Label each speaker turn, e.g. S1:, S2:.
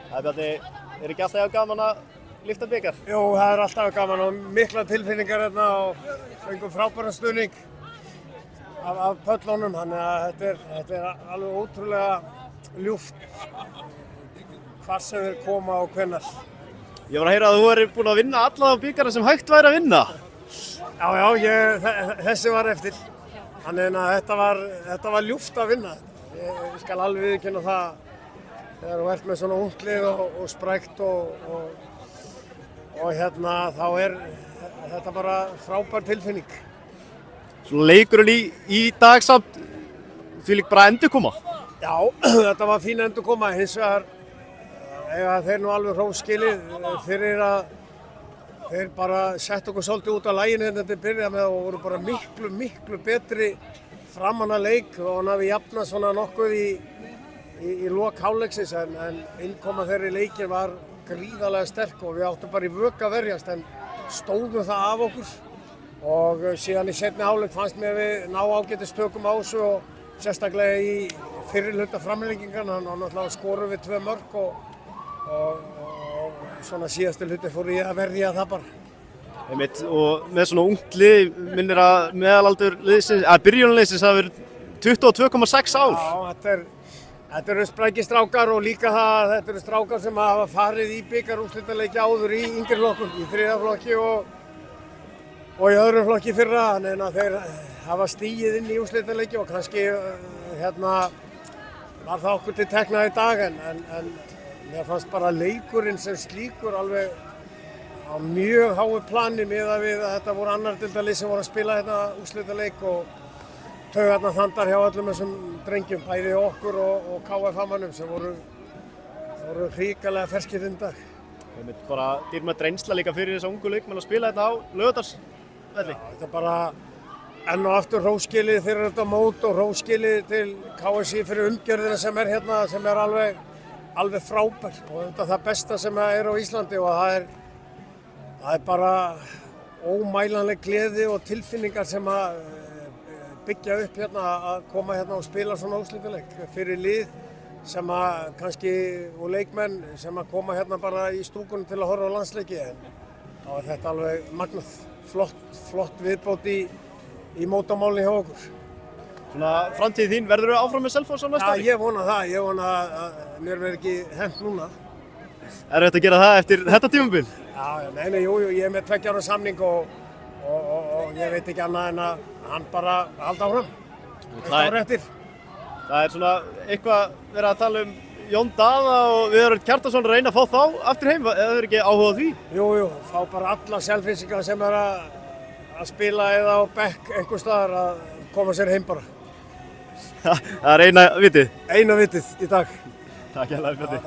S1: Bjarni, ekki alltaf jafn gaman að lyfta bikar?
S2: Jú, það alltaf gaman og mikla tilfinningar hérna og fengum frábæran stuðning af pöllunum, þannig að þetta alveg ótrúlega ljúft hvar sem þeir koma og hvenær.
S1: Ég var að heyra að þú ert búinn að vinna alla á bikara sem hægt væri að vinna.
S2: Já, þessi var eftir. Þannig að þetta var ljúft að vinna. Ég skal alveg viðurkenna það þegar þú ert með svona ungt lið og sprækt og hérna þá þetta bara frábær tilfinning.
S1: Svona leikurinn í dag samt þvílík bara endurkoma.
S2: Já, þetta var fín endurkoma, hins vegar þeir nú alveg hróskilið fyrir að þeir bara sett okkur svolítið út af laginu hérna til að byrja með og voru bara miklu betri framan að leik og hann hafi jafnað svona nokkuð í lok hálfleiksins en innkoma þeirra í leikin var gríðarlega sterk og við áttum bara í vök að verjast en stóðum það af okkur og síðan í seinni hálfleik fannst mér við ná ágætis tökum á þessu og sérstaklega í fyrri hluta framlengingarna og náttúrulega skorum við 2 mörk og svona síðasti hluti fór ég að verja það bara.
S1: Einmitt, og með svona ungt lið minnir að meðalaldur liðsins, byrjunarliðsins hafi verið 22,6 ár.
S2: Já, þetta eru sprækir strákar og líka það, þetta eru strákar sem hafa farið í bikarúrslitaleiki áður í yngri flokkum, í 3. flokki og í öðrum flokki fyrra, en að þeir hafa stigið inn í úrslitaleiki og kannski var það okkur til tekna í dag en mér fannst bara leikurinn sem slíkur alveg á mjög háu plani miðað við að þetta voru annar deildarlið sem voru að spila hérna úrslitaleik og taugarnar þandar hjá öllum þessum drengjum, bæði okkur og KF-mannum sem voru hrikalega ferskir í dag.
S1: Einmitt bara dýrmætt reynsla líka fyrir þessa ungu leikmenn að spila þetta á Laugardalsvelli.
S2: Já, þetta bara enn og aftur hróskilið fyrir þetta mót og hróskilið til KSÍ fyrir umgjörðina sem hérna, sem alveg frábær og þetta er það besta sem er á Íslandi og það er bara ómælanleg gleði og tilfinningar sem að byggja upp hérna að koma hérna og spila svona úrslitaleik fyrir lið sem að kannski og leikmenn sem að koma hérna bara í stúkunum til að horfa á landsleiki en þá er þetta alveg magnað, flott viðbót í mótamálni hjá okkur.
S1: Svona framtíð þín, verður þú áfram með Selfoss á næsta ári?
S2: Já, ég vona það. Ég vona að mér verði ekki hent núna.
S1: Er þetta að gera það eftir þetta tímabil?
S2: Já, jú, ég er með 2 ára samning og ég veit ekki annað en að hann bara halda áfram. Þetta ára eftir.
S1: Það er svona eitthvað verið að tala um Jón Daða og Viðar Kjartansson reyna að fá þá aftur heim, eða þau ekki áhuga á því? Jú, fá bara alla Selfyssinga sem er að spila eða á bekk einhvers staðar að koma sér heim bara. Það er eina vitið?
S2: Eina vitið í dag.
S1: Takk hérlega, Bjarni.